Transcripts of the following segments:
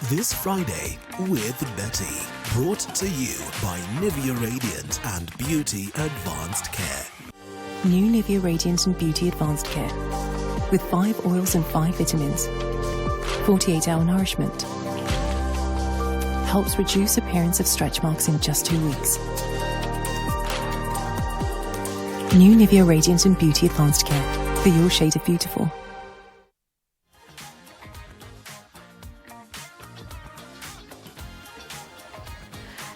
This Friday with Betty. Brought to you by Nivea Radiant and Beauty Advanced Care. New Nivea Radiant and Beauty Advanced Care. With 5 oils and 5 vitamins. 48-hour nourishment. Helps reduce appearance of stretch marks in just 2 weeks. New Nivea Radiant and Beauty Advanced Care. For your shade of beautiful.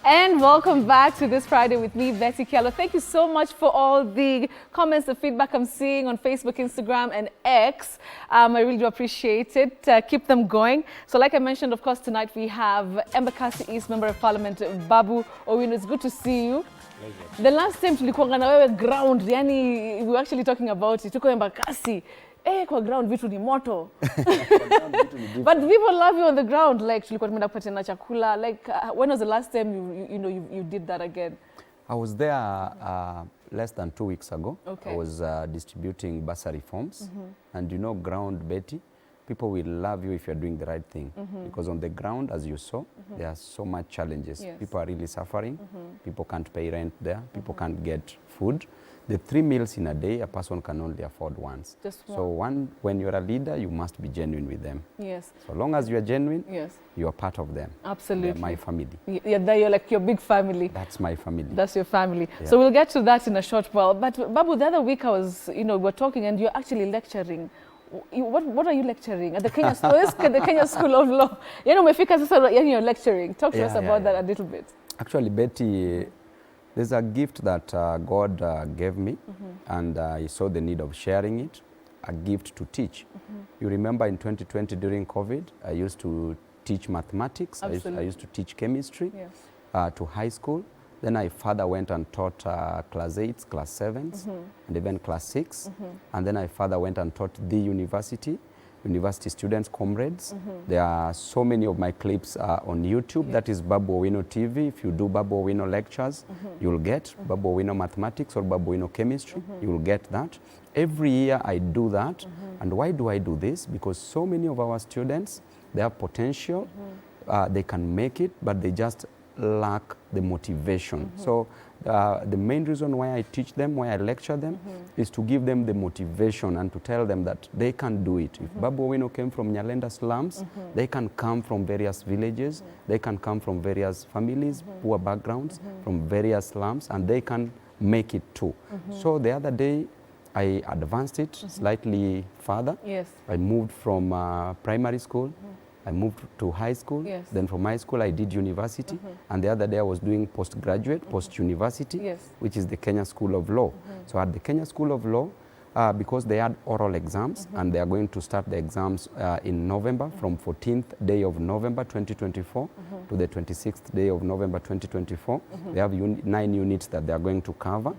And welcome back to This Friday with me, Betty Kello. Thank you so much for all the comments, the feedback I'm seeing on Facebook, Instagram, and X. I really do appreciate it. Keep them going. So like I mentioned, of course, tonight we have Embakasi East Member of Parliament, Babu Owino. It's good to see you. Pleasure. The last time tulikuwa na wewe ground, yani we were actually talking about it. Tuko Embakasi. Kwa ground vitu ni moto. But people love you on the ground. Like, tulikuwa tumeenda kupatiana chakula. Like, when was the last time you did that again? I was there less than 2 weeks ago. Okay. I was distributing bursary forms. And you know, ground, Betty, people will love you if you're doing the right thing. Because on the ground, as you saw, there are so much challenges. Yes. People are really suffering. People can't pay rent there. People can't get food. The 3 meals in a day, a person can only afford once. Just one. So when you're a leader, you must be genuine with them. Yes. So long as you are genuine, yes, you are part of them. Absolutely. They're my family. Yeah, you're like your big family. That's my family. That's your family. Yeah. So we'll get to that in a short while. But Babu, the other week I was, we were talking and you're actually lecturing. What are you lecturing? At the Kenya School, the Kenya School of Law. You're lecturing. Talk to us about that a little bit. Actually, Betty, there's a gift that God gave me, and I saw the need of sharing it, a gift to teach. You remember in 2020 during COVID, I used to teach mathematics, I used to teach chemistry to high school. Then I further went and taught class 8s, class 7s, and even class 6. And then I further went and taught the university students, comrades. There are so many of my clips on YouTube. That is Babu Owino TV. If you do Babu Owino lectures, you'll get Babu Owino mathematics or Babu Owino chemistry. You'll get that. Every year I do that. And why do I do this? Because so many of our students, they have potential. They can make it, but they just lack the motivation. So the main reason why I teach them, why I lecture them, is to give them the motivation and to tell them that they can do it. If Babu Owino came from Nyalenda slums, they can come from various villages, they can come from various families, poor backgrounds, from various slums, and they can make it too. So the other day, I advanced it slightly further. Yes. I moved from primary school. I moved to high school. Yes. Then from high school, I did university. And the other day, I was doing postgraduate, post-university, which is the Kenya School of Law. So at the Kenya School of Law, because they had oral exams, and they are going to start the exams in November, from 14th day of November 2024 to the 26th day of November 2024. They have 9 units that they are going to cover.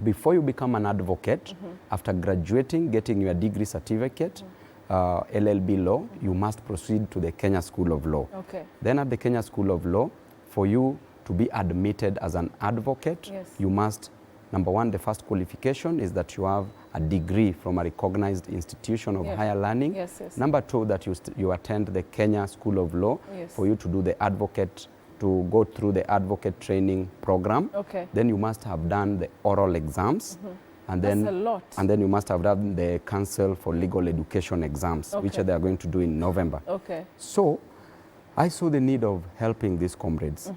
Before you become an advocate, after graduating, getting your degree certificate, LLB law, you must proceed to the Kenya School of Law. Okay. Then at the Kenya School of Law, for you to be admitted as an advocate, you must, number one, the first qualification is that you have a degree from a recognized institution of higher learning. Number two, that you attend the Kenya School of Law for you to do the advocate, to go through the advocate training program. Okay. Then you must have done the oral exams. And then, that's a lot. And then you must have done the Council for Legal Education exams, which they are going to do in November. Okay. So I saw the need of helping these comrades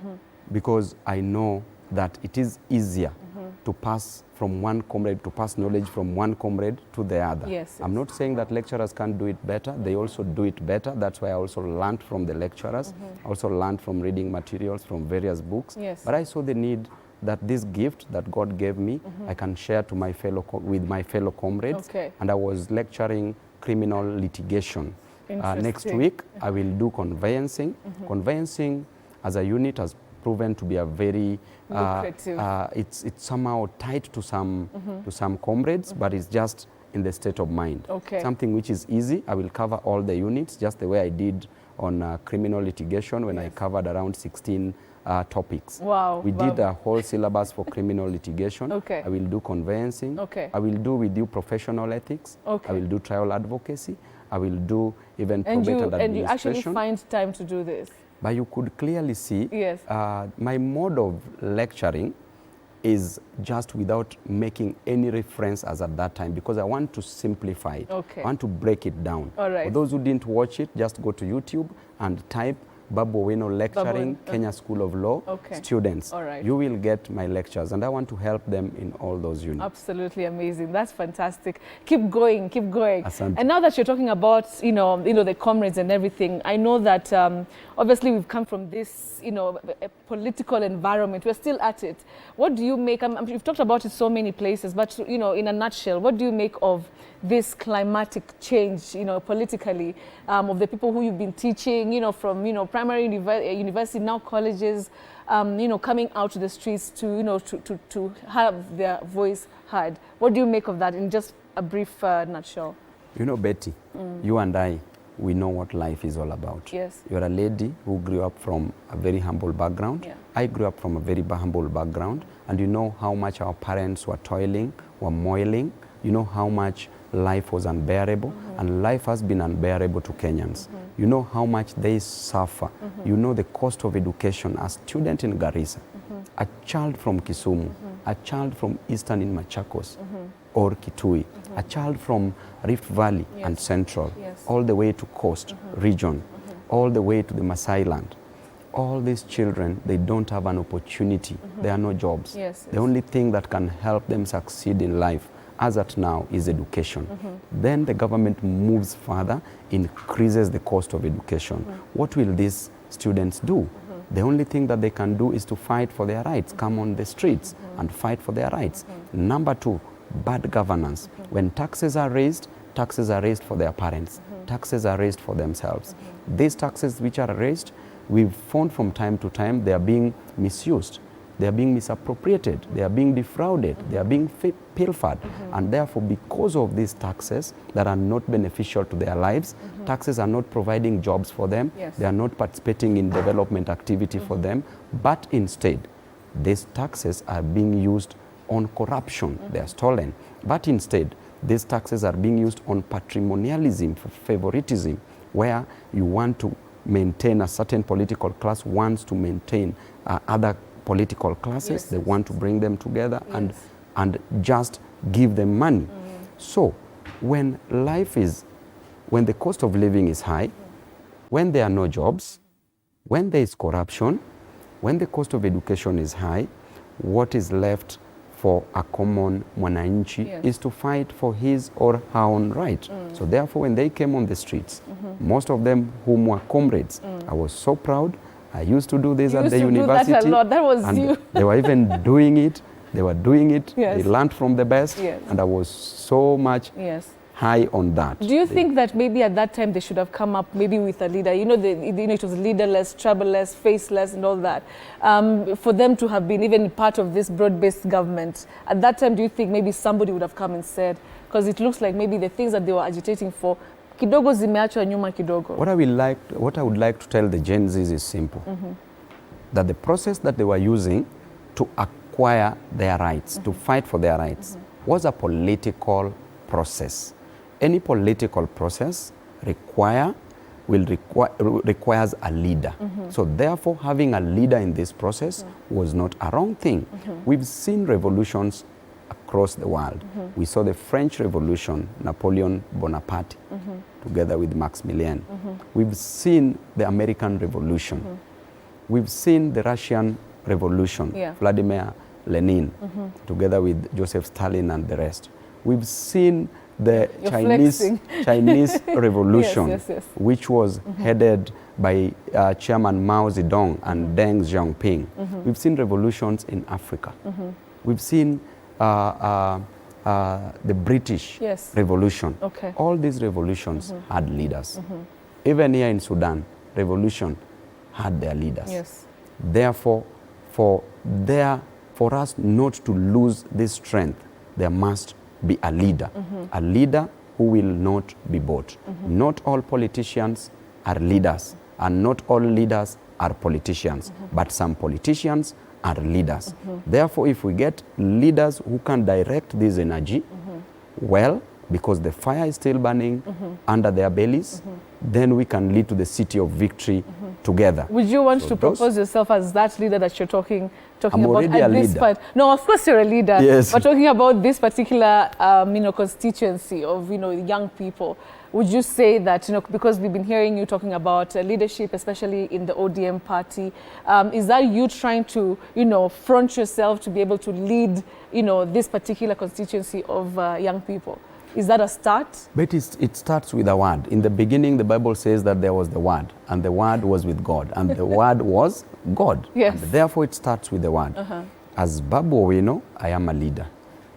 because I know that it is easier to pass from one comrade, to pass knowledge from one comrade to the other. Yes, I'm not saying that lecturers can't do it better. They also do it better. That's why I also learned from the lecturers. I also learned from reading materials from various books. But I saw the need that this gift that God gave me, I can share to my with my fellow comrades. Okay. And I was lecturing criminal litigation. Next week, I will do conveyancing. Conveyancing as a unit has proven to be a very, it's somehow tied to some comrades, but it's just in the state of mind. Okay. Something which is easy. I will cover all the units, just the way I did on criminal litigation when I covered around 16 topics. Wow. We did a whole syllabus for criminal litigation. Okay. I will do conveyancing. Okay. I will do with you professional ethics. Okay. I will do trial advocacy. I will do even probated administration. And you actually find time to do this? But you could clearly see yes. My mode of lecturing is just without making any reference as at that time, because I want to simplify it. Okay. I want to break it down. All right. For those who didn't watch it, just go to YouTube and type Babu Owino lecturing, Kenya School of Law students. All right. You will get my lectures, and I want to help them in all those units. Absolutely amazing. That's fantastic. Keep going, keep going. Asante. And now that you're talking about, the comrades and everything, I know that obviously we've come from this, a political environment. We're still at it. What do you make? You've talked about it so many places, but in a nutshell, what do you make of this climatic change, politically, of the people who you've been teaching, from, primary university, now colleges, coming out to the streets to have their voice heard? What do you make of that in just a brief nutshell? Betty, you and I, we know what life is all about. Yes. You're a lady who grew up from a very humble background. Yeah. I grew up from a very humble background, and you know how much our parents were toiling, were moiling. You know how much life was unbearable, and life has been unbearable to Kenyans. You know how much they suffer. You know the cost of education. A student in Garissa, a child from Kisumu, a child from Eastern in Machakos or Kitui, a child from Rift Valley and Central, all the way to Coast region, all the way to the Maasai land. All these children, they don't have an opportunity. There are no jobs. The only thing that can help them succeed in life as at now is education. Then the government moves further, increases the cost of education. What will these students do? The only thing that they can do is to fight for their rights, come on the streets and fight for their rights. Number two, bad governance. When taxes are raised for their parents. Taxes are raised for themselves. These taxes which are raised, we've found from time to time they are being misused. They are being misappropriated, they are being defrauded, they are being pilfered. And therefore, because of these taxes that are not beneficial to their lives, taxes are not providing jobs for them, they are not participating in development activity for them, but instead, these taxes are being used on corruption, they are stolen. But instead, these taxes are being used on patrimonialism, for favoritism, where you want to maintain a certain political class, wants to maintain other political classes, they want to bring them together and just give them money. So when the cost of living is high, when there are no jobs, when there is corruption, when the cost of education is high, what is left for a common mwananchi is to fight for his or her own right. So therefore, when they came on the streets, most of them whom were comrades, I was so proud. I used to do this at the university. That a lot. That was and you. They were even doing it. They were doing it. Yes. They learned from the best. Yes. And I was so much high on that. Do you think that maybe at that time they should have come up maybe with a leader? It was leaderless, troubleless, faceless and all that. For them to have been even part of this broad-based government, at that time do you think maybe somebody would have come and said, because it looks like maybe the things that they were agitating for, kidogo zimeachwa nyuma kidogo. What I would like to tell the Gen Zs is simple. That the process that they were using to acquire their rights, to fight for their rights, was a political process. Any political process requires a leader. So therefore, having a leader in this process was not a wrong thing. We've seen revolutions across the world. We saw the French Revolution, Napoleon Bonaparte, together with Maximilian. We've seen the American Revolution. We've seen the Russian Revolution, Vladimir Lenin, together with Joseph Stalin and the rest. We've seen the Chinese Revolution, which was headed by Chairman Mao Zedong and Deng Xiaoping. We've seen revolutions in Africa. We've seen the British Revolution. All these revolutions had leaders. Even here in Sudan, revolution had their leaders. Therefore, for us not to lose this strength, there must be a leader who will not be bought. Not all politicians are leaders, and not all leaders are politicians, but some politicians are leaders. Therefore, if we get leaders who can direct this energy well, because the fire is still burning under their bellies, then we can lead to the city of victory together. Would you want So to propose yourself as that leader that you're talking I'm about already at a this leader. part? No, of course you're a leader. Yes. But talking about this particular, constituency of, young people, would you say that, because we've been hearing you talking about leadership, especially in the ODM party, is that you trying to, front yourself to be able to lead, this particular constituency of young people? Is that a start? But it starts with a word. In the beginning, the Bible says that there was the Word, and the Word was with God, and the Word was God. Yes. And therefore, it starts with the Word. As Babu Owino, I am a leader.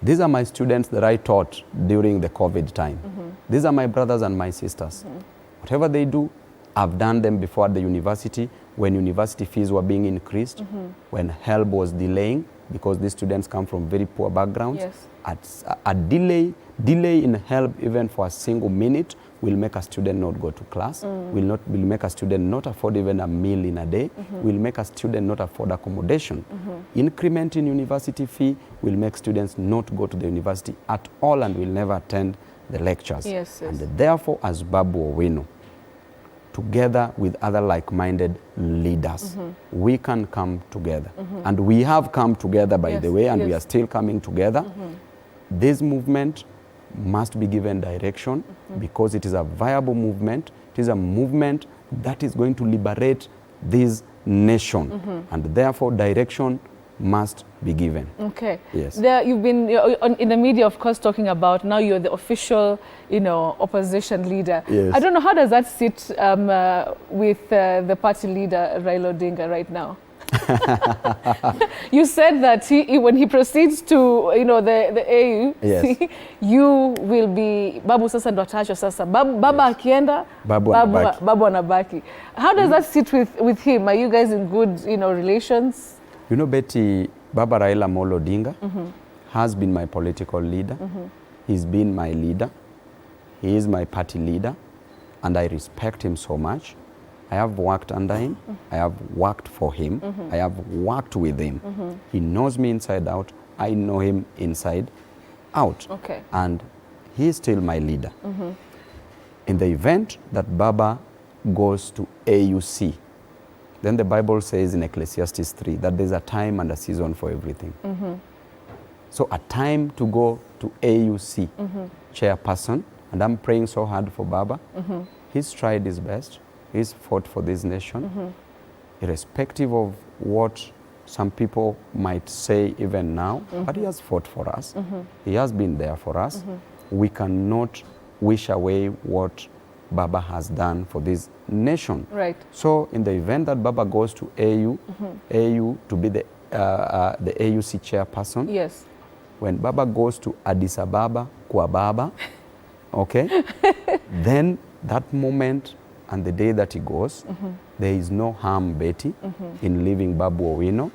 These are my students that I taught during the COVID time. These are my brothers and my sisters. Whatever they do, I've done them before at the university, when university fees were being increased, when help was delaying, because these students come from very poor backgrounds. Yes. A delay in help even for a single minute will make a student not go to class, will make a student not afford even a meal in a day, will make a student not afford accommodation. Increment in university fee will make students not go to the university at all and will never attend the lectures. Yes, yes. And therefore, as Babu Owino, together with other like-minded leaders, we can come together. And we have come together, by the way, and we are still coming together. This movement must be given direction because it is a viable movement. It is a movement that is going to liberate this nation. And therefore, direction must be given. Okay. Yes. You've been in the media, of course, talking about now you're the official, opposition leader. Yes. I don't know, how does that sit with the party leader, Raila Odinga, right now? You said that when he proceeds to, the AU, Yes. you will be Babu sasa ndo ataachwa sasa. Baba akienda, Babu anabaki. How does that sit with him? Are you guys in good, relations? You know, Betty, Baba Raila Odinga has been my political leader. He's been my leader. He is my party leader, and I respect him so much. I have worked under him. I have worked for him. I have worked with him. He knows me inside out. I know him inside out. Okay. And he is still my leader. In the event that Baba goes to AUC, then the Bible says in Ecclesiastes 3 that there's a time and a season for everything. So a time to go to AUC chairperson, and I'm praying so hard for Baba. He's tried his best. He's fought for this nation, irrespective of what some people might say even now, but he has fought for us. He has been there for us. We cannot wish away what Baba has done for this nation. Right. So in the event that Baba goes to AU to be the AUC chairperson, Yes. when Baba goes to Addis Ababa, kwa Baba, okay, then that moment and the day that he goes, there is no harm, Betty, in leaving Babu Owino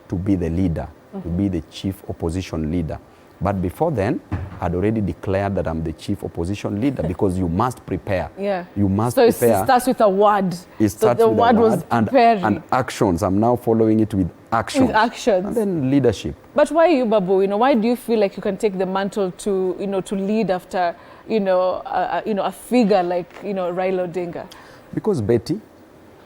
to be the leader, to be the chief opposition leader. But before then, I'd already declared that I'm the chief opposition leader because you must prepare. Yeah. You must so prepare. So it starts with a word. It starts so the with word a was preparing. and actions. I'm now following it with actions. With actions. And then leadership. But why you, Babu? Why do you feel like you can take the mantle to, to lead after, a figure like, Raila Odinga? Because, Betty,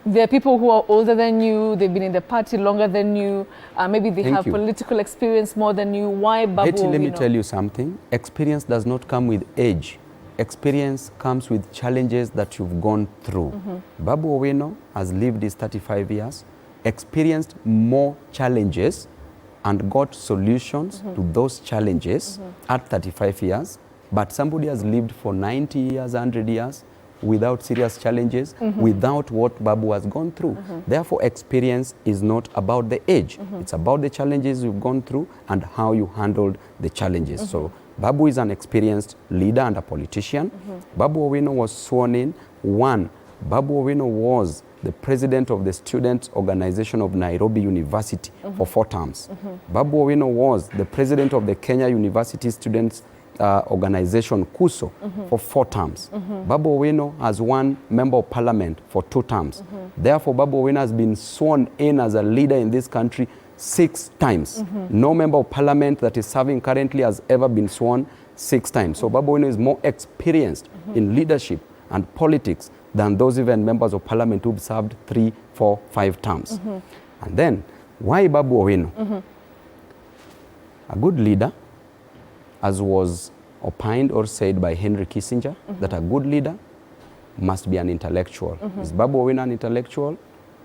there are people who are older than you, they've been in the party longer than you, maybe they have political experience more than you. Why Babu? Betty, let me tell you something. Experience does not come with age. Experience comes with challenges that you've gone through. Babu Owino has lived his 35 years, experienced more challenges and got solutions to those challenges at 35 years. But somebody has lived for 90 years, 100 years, without serious challenges, without what Babu has gone through. Therefore, experience is not about the age. It's about the challenges you've gone through and how you handled the challenges. So Babu is an experienced leader and a politician. Babu Owino was sworn in. Babu Owino was the president of the Students' Organization of Nairobi University for 4 terms. Babu Owino was the president of the Kenya University Students' Organization, KUSO, for 4 terms. Babu Owino has one member of parliament for 2 terms. Therefore, Babu Owino has been sworn in as a leader in this country 6 times. No member of parliament that is serving currently has ever been sworn 6 times. So Babu Owino is more experienced in leadership and politics than those even members of parliament who've served 3, 4, 5 terms. And then, why Babu Owino? A good leader, as was opined or said by Henry Kissinger, that a good leader must be an intellectual. Is Babu Owino an intellectual?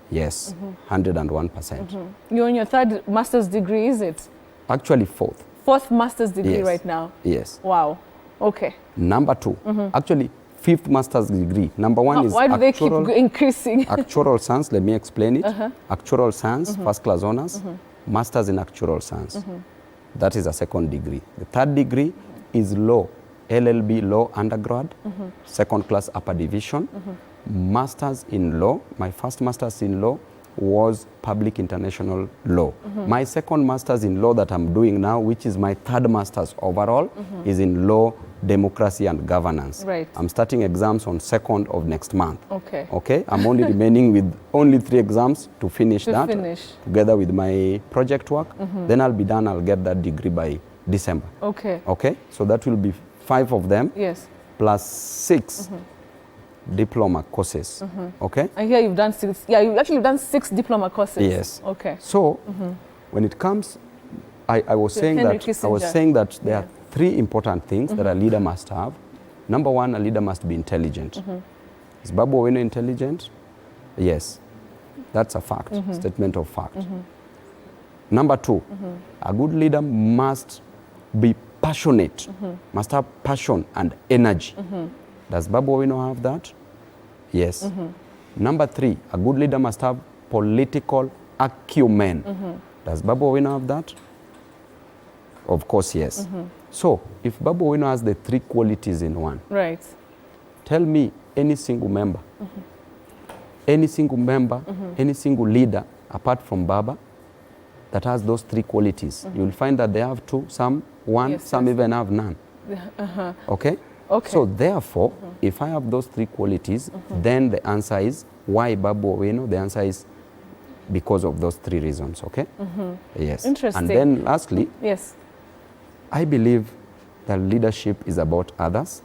Yes, 101%. You're on your 3rd master's degree, is it? Actually 4th. 4th master's degree Yes. right now? Yes. Wow. Okay. Number 2, actually 5th master's degree. Number 1 is Why do they keep increasing? actuarial science. Let me explain it. Actuarial science, first class honors, masters in actuarial science. That is a 2nd degree. The 3rd degree is law, LLB law undergrad, 2nd class upper division, masters in law. My first master's in law was public international law. My 2nd master's in law that I'm doing now, which is my 3rd master's overall, is in law, democracy and governance. Right. I'm starting exams on 2nd of next month. Okay. Okay, I'm only remaining with only 3 exams to finish To that, finish. together with my project work. Then I'll be done, I'll get that degree by December. Okay. Okay, so that will be 5 of them, Yes. plus 6 diploma courses. Okay. I hear you've done 6. Yeah, you've actually done 6 diploma courses. Yes. Okay. So when it comes, I was saying Henry that I was Kissinger. saying that there are 3 important things that a leader must have. Number 1, a leader must be intelligent. Is Babu Owino intelligent? Yes, that's a fact, statement of fact. Number 2, a good leader must be passionate, must have passion and energy. Does Babu Owino have that? Yes. Number 3, a good leader must have political acumen. Does Babu Owino have that? Of course, yes. So, if Babu Owino has the 3 qualities in one, Right. tell me any single member, any single member, any single leader, apart from Baba, that has those 3 qualities. You will find that they have 2, some 1, Yes, some yes. even have none. Okay? Okay. So therefore, if I have those 3 qualities, then the answer is, why Babu Owino? The answer is because of those 3 reasons, okay? Yes. Interesting. And then lastly, Yes. I believe that leadership is about others.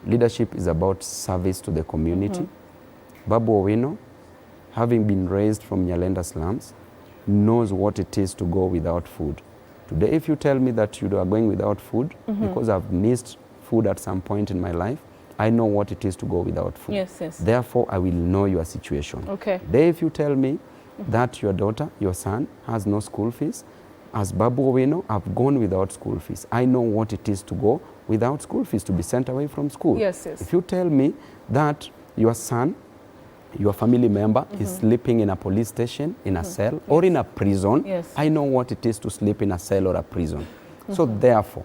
Leadership is about service to the community. Babu Owino, having been raised from Nyalenda slums, knows what it is to go without food. Today, if you tell me that you are going without food, because I've missed food at some point in my life, I know what it is to go without food. Yes, yes. Therefore, I will know your situation. Okay. Today, if you tell me that your daughter, your son, has no school fees, as Babu Owino, I've gone without school fees. I know what it is to go without school fees, to be sent away from school. Yes, yes. If you tell me that your son, your family member is sleeping in a police station, in a cell, or in a prison, Yes. I know what it is to sleep in a cell or a prison. So therefore,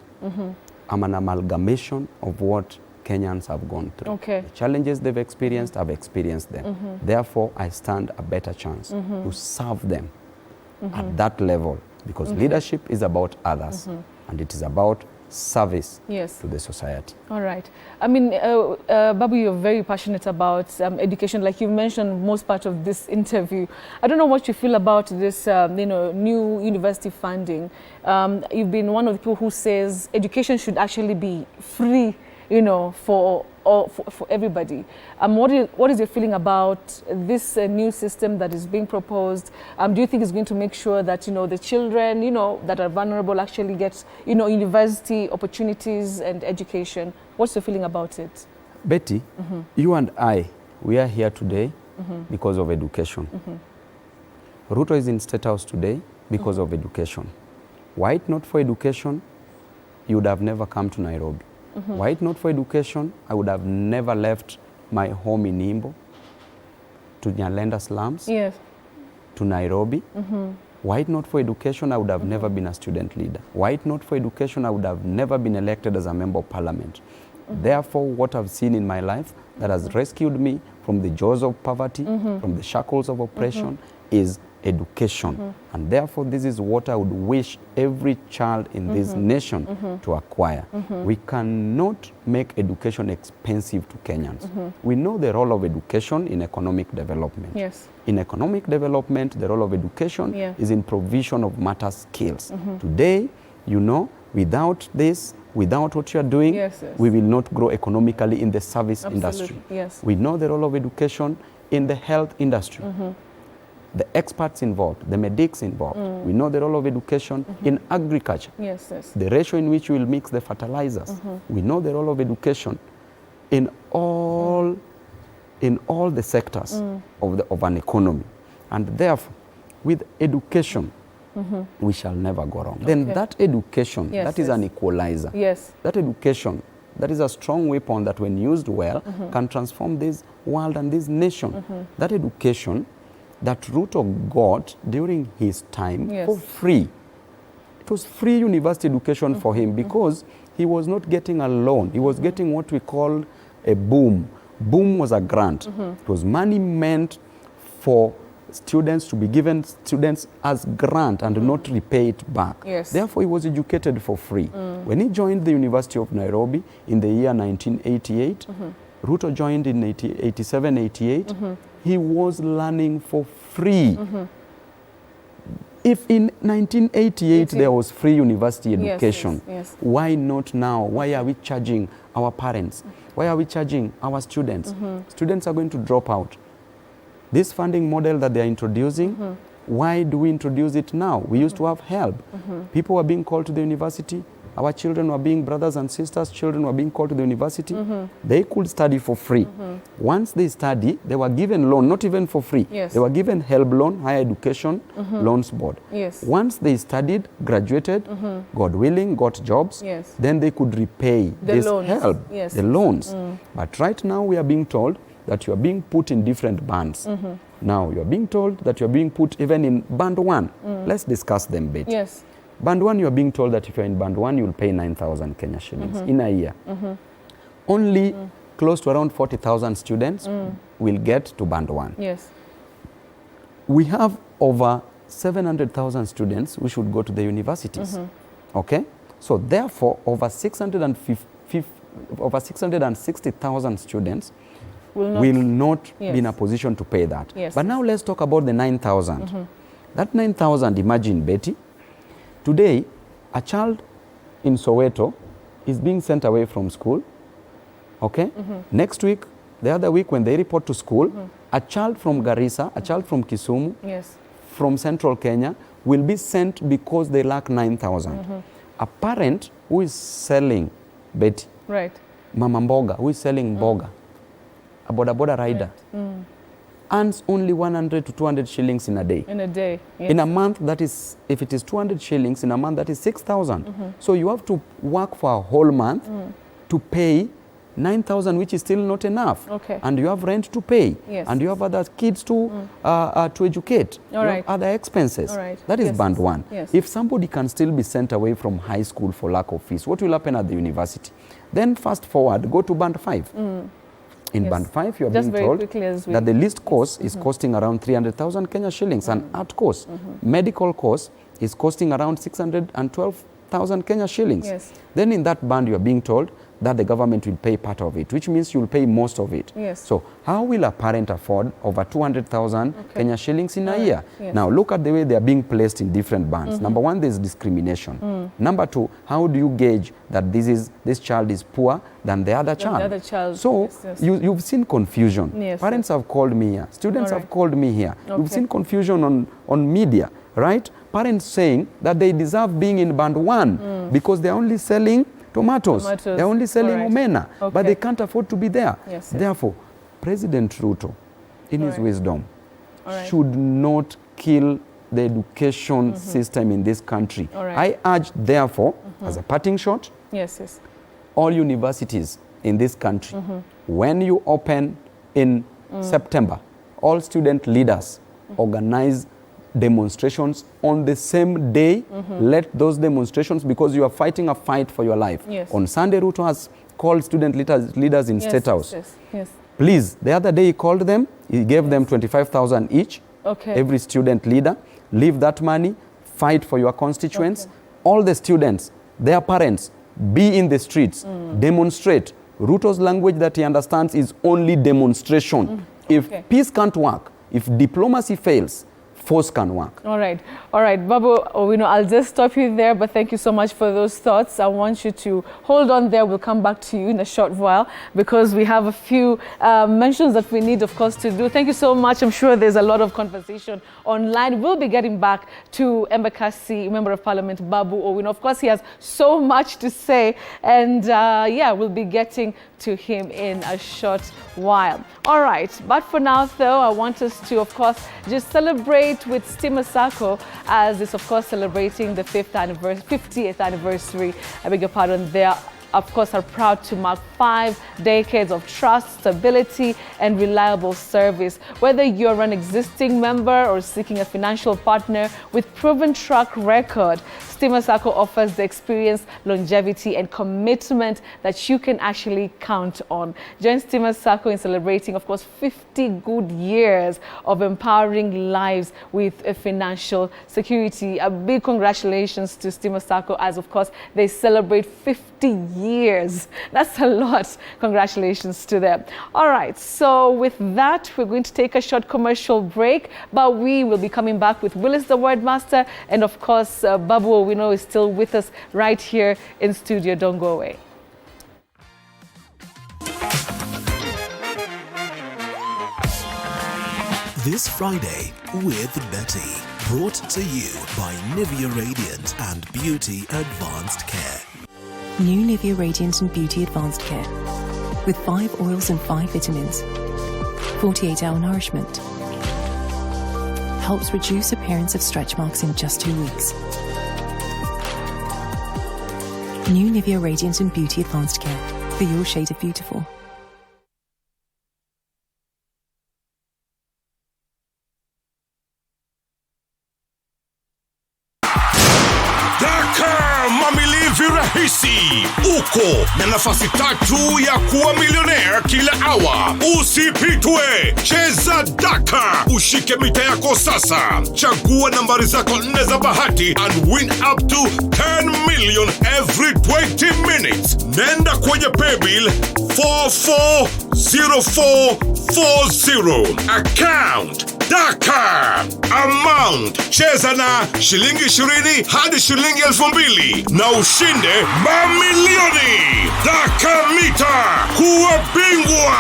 I'm an amalgamation of what Kenyans have gone through. Okay. The challenges they've experienced, I've experienced them. Therefore, I stand a better chance to serve them at that level, because leadership is about others, and it is about service Yes. to the society. All right. I mean, Babu, you're very passionate about education, like you mentioned most part of this interview. I don't know what you feel about this, new university funding. You've been one of the people who says education should actually be free, for everybody. What is your feeling about this new system that is being proposed? Do you think it's going to make sure that, the children, that are vulnerable actually get, university opportunities and education? What's your feeling about it? Betty, you and I, we are here today because of education. Ruto is in State House today because of education. Were it not for education, you would have never come to Nairobi. Were it not for education, I would have never left my home in Imbo, to Nyalenda slums, Yes. to Nairobi. Were it not for education, I would have never been a student leader. Were it not for education, I would have never been elected as a member of parliament. Therefore, what I've seen in my life that has rescued me from the jaws of poverty, from the shackles of oppression, is education. And therefore, this is what I would wish every child in this nation to acquire. We cannot make education expensive to Kenyans. We know the role of education in economic development. Yes. In economic development, the role of education Yeah. is in provision of matter skills. Today, Without this, without what you are doing, Yes, yes. we will not grow economically in the service Absolutely, industry. yes. We know the role of education in the health industry. The experts involved, the medics involved. We know the role of education in agriculture. Yes, yes. The ratio in which you will mix the fertilizers. We know the role of education in all the sectors of an economy. And therefore, with education, we shall never go wrong. Then that education, Yes, that is yes. an equalizer. Yes. That education, that is a strong weapon that when used well, can transform this world and this nation. That education that Ruto got during his time Yes. for free. It was free university education for him because he was not getting a loan. He was getting what we call a boom. Boom was a grant. It was money meant for students to be given students as grant and not repay it back. Yes. Therefore, he was educated for free. When he joined the University of Nairobi in the year 1988, Ruto joined in 87, 88, he was learning for free. If in 1988 there was free university education, yes. why not now? Why are we charging our parents? Why are we charging our students? Students are going to drop out. This funding model that they are introducing, why do we introduce it now? We used to have help. People were being called to the university. Our children were being brothers and sisters. Children were being called to the university. They could study for free. Once they study, they were given loan, not even for free. Yes. They were given help loan, higher education loans board. Yes. Once they studied, graduated, God willing, got jobs, Yes. then they could repay The this loans. help, Yes. the loans. But right now we are being told that you are being put in different bands. Now you are being told that you are being put even in band 1. Let's discuss them a bit. Yes. Band 1, you are being told that if you're in band 1, you'll pay 9,000 Kenya shillings in a year. Only close to around 40,000 students will get to band 1. Yes. We have over 700,000 students who should go to the universities. Okay? So therefore, over 660,000 students will not Yes. be in a position to pay that. Yes. But now let's talk about the 9,000. That 9,000, imagine, Betty, today, a child in Soweto is being sent away from school. Okay? Next week, the other week, when they report to school, a child from Garissa, a child from Kisumu, Yes. from central Kenya, will be sent because they lack 9,000. A parent who is selling, Betty, Right. Mama Mboga, who is selling Mboga, a boda boda rider, earns only 100 to 200 shillings in a day. In a day. Yes. In a month, that is, if it is 200 shillings, in a month, that is 6,000. So you have to work for a whole month to pay 9,000, which is still not enough. Okay. And you have rent to pay. Yes. And you have other kids to educate. All you right. have other expenses. All right. That is Yes, band yes. 1. Yes. If somebody can still be sent away from high school for lack of fees, what will happen at the university? Then fast forward, go to band 5. In Yes. band 5, you are Just being very told quickly as we- that the least course is costing around 300,000 Kenya shillings. An art course, medical course is costing around 612,000 Kenya shillings. Yes. Then in that band, you are being told that the government will pay part of it, which means you will pay most of it. Yes. So how will a parent afford over 200,000 Kenya shillings in a Alright. year? Yes. Now look at the way they are being placed in different bands. Number 1, there is discrimination. Number 2, how do you gauge that this child is poor than the other child? the other child. So Yes, yes. you've seen confusion. Yes, Parents have called me here. Students Alright. have called me here. You've Okay. seen confusion on media, right? Parents saying that they deserve being in band 1 because they're only selling tomatoes. They're only selling Alright. omena, Okay. but they can't afford to be there. Yes, yes. Therefore, President Ruto, in his Alright. wisdom, Alright. should not kill the education system in this country. Alright. I urge, therefore, as a parting shot, Yes, yes. all universities in this country, when you open in September, all student leaders organize demonstrations on the same day. Let those demonstrations, because you are fighting a fight for your life. Yes. On Sunday, Ruto has called student leaders in Yes, State House. Yes, yes. Please, the other day he called them, he gave them 25,000 each, Okay. every student leader. Leave that money, fight for your constituents. Okay. All the students, their parents, be in the streets, demonstrate. Ruto's language that he understands is only demonstration. If Okay. peace can't work, if diplomacy fails, force can work. All right, Babu Owino, I'll just stop you there, but thank you so much for those thoughts. I want you to hold on there. We'll come back to you in a short while because we have a few mentions that we need, of course, to do. Thank you so much. I'm sure there's a lot of conversation online. We'll be getting back to Embakasi Member of Parliament Babu Owino. Of course, he has so much to say, and yeah, we'll be getting to him in a short while. All right, but for now, though, I want us to, of course, just celebrate with Stima Sacco, as it's, of course, celebrating the 50th anniversary. I beg your pardon. They are, of course, are proud to mark 5 decades of trust, stability, and reliable service. Whether you're an existing member or seeking a financial partner with proven track record, Stima Sacco offers the experience, longevity, and commitment that you can actually count on. Join Stima Sacco in celebrating, of course, 50 good years of empowering lives with financial security. A big congratulations to Stima Sacco, as, of course, they celebrate 50 years. That's a lot. Congratulations to them. All right, so with that, we're going to take a short commercial break, but we will be coming back with Willis the Wordmaster, and of course, Babu Owino is still with us right here in studio. Don't go away. This Friday with Betty, brought to you by Nivea Radiant and Beauty Advanced Care. New Nivea Radiant and Beauty Advanced Care. With 5 oils and 5 vitamins. 48-hour nourishment. Helps reduce appearance of stretch marks in just 2 weeks. New Nivea Radiant and Beauty Advanced Care. For your shade of beautiful. Rahisi uko na nafasi 3 ya kuwa milionea kila awa. Usipitwe, cheza Daka, ushike mita yako sasa. Chagua nambari zako 4 za bahati and win up to 10 million every 20 minutes. Nenda kwenye paybill 440440. Account Daka. Amount, cheza na shilingi 20 hadi shilingi 2,000 na ushinde mamilioni. Daka Mita, kuwa bingwa.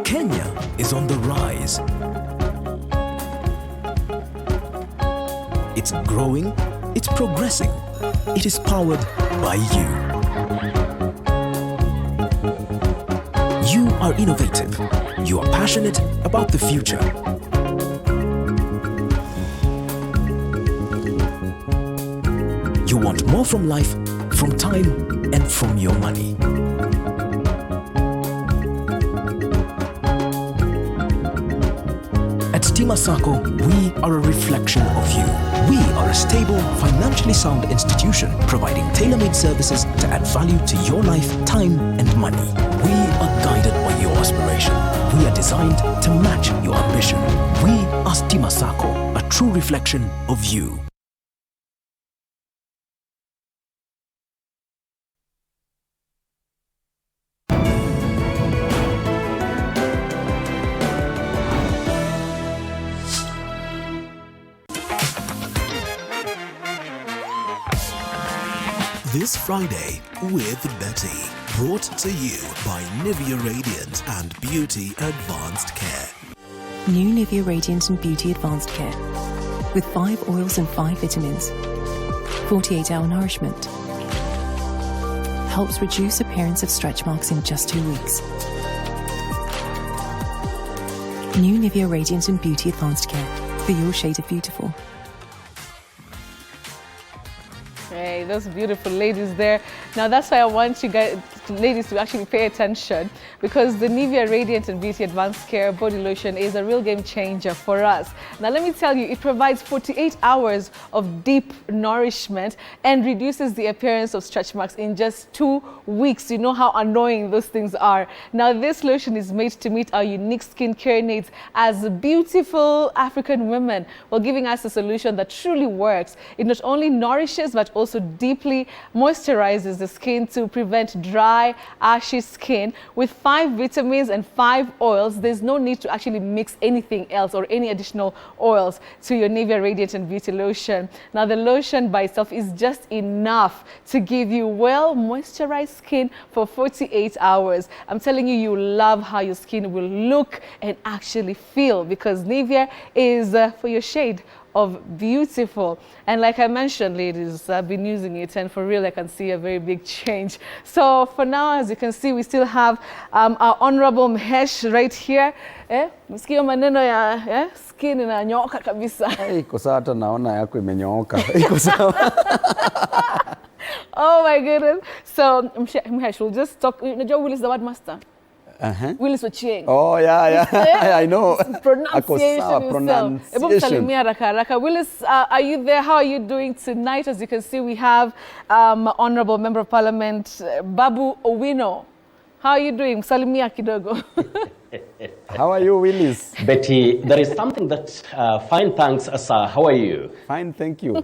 Kenya is on the rise. It's growing, it's progressing, it is powered by you. You are innovative, you are passionate about the future. You want more from life, from time, and from your money. At Stima Sacco, we are a reflection of you. We are a stable, financially sound institution providing tailor-made services to add value to your life, time, and money. We are guided by your aspiration. We are designed to match your ambition. We are Stima Sacco, a true reflection of you. This Friday with Betty, brought to you by Nivea Radiant and Beauty Advanced Care. New Nivea Radiant and Beauty Advanced Care. With 5 oils and 5 vitamins. 48-hour nourishment. Helps reduce appearance of stretch marks in just 2 weeks. New Nivea Radiant and Beauty Advanced Care. For your shade of beautiful. Hey, those beautiful ladies there. Now that's why I want you guys ladies to actually pay attention, because the Nivea Radiant and Beauty Advanced Care Body Lotion is a real game changer for us. Now, let me tell you, it provides 48 hours of deep nourishment and reduces the appearance of stretch marks in just 2 weeks. You know how annoying those things are. Now, this lotion is made to meet our unique skincare needs as beautiful African women, while giving us a solution that truly works. It not only nourishes but also deeply moisturizes the skin to prevent dry, ashy skin. With 5 vitamins and 5 oils, there's no need to actually mix anything else or any additional oils to your Nivea Radiant and Beauty Lotion. Now, the lotion by itself is just enough to give you well moisturized skin for 48 hours. I'm telling you, you love how your skin will look and actually feel, because Nivea is for your shade of beautiful. And like I mentioned, ladies, I've been using it, and for real I can see a very big change. So for now, as you can see, we still have our honorable Mhesh right here. Msikio maneno ya skin inanyoka kabisa. Iko sawa, hata naona yako imenyooka. Iko sawa. Oh my goodness. So Mhesh, we'll just talk. Unajua Will is the word master. Willis Ochieng. Oh, yeah. I know. Pronunciation. Willis, are you there? How are you doing tonight? As you can see, we have Honorable Member of Parliament Babu Owino. How are you doing? Salimia kidogo. How are you, Willis? Betty, there is something that, fine, thanks, sir. How are you? Fine, thank you.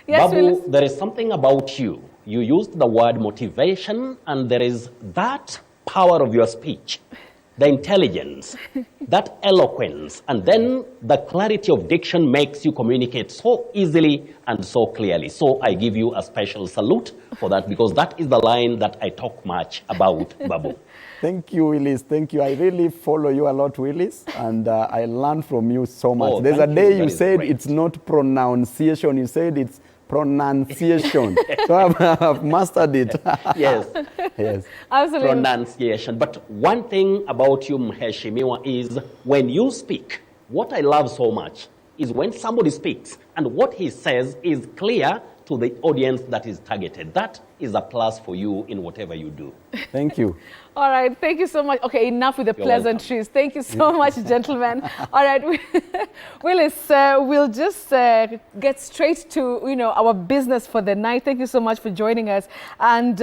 Yes, Babu, Willis. there is something about you. You used the word motivation, and there is that power of your speech, the intelligence, that eloquence, and then the clarity of diction makes you communicate so easily and so clearly. So I give you a special salute for that, because that is the line that I talk much about, Babu. Thank you, Willis. Thank you. I really follow you a lot, Willis, and I learn from you so much. Oh, There's a day you said great. It's not pronunciation. You said it's pronunciation. So I've mastered it. Yes. Yes. Absolutely. Pronunciation. But one thing about you, Mheshimiwa, is when you speak, what I love so much is when somebody speaks and what he says is clear to the audience that is targeted. That is a plus for you in whatever you do. Thank you. All right, thank you so much. Okay, enough with the You're pleasantries. Thank you so much, gentlemen. All right, Willis, we'll just get straight to our business for the night. Thank you so much for joining us. And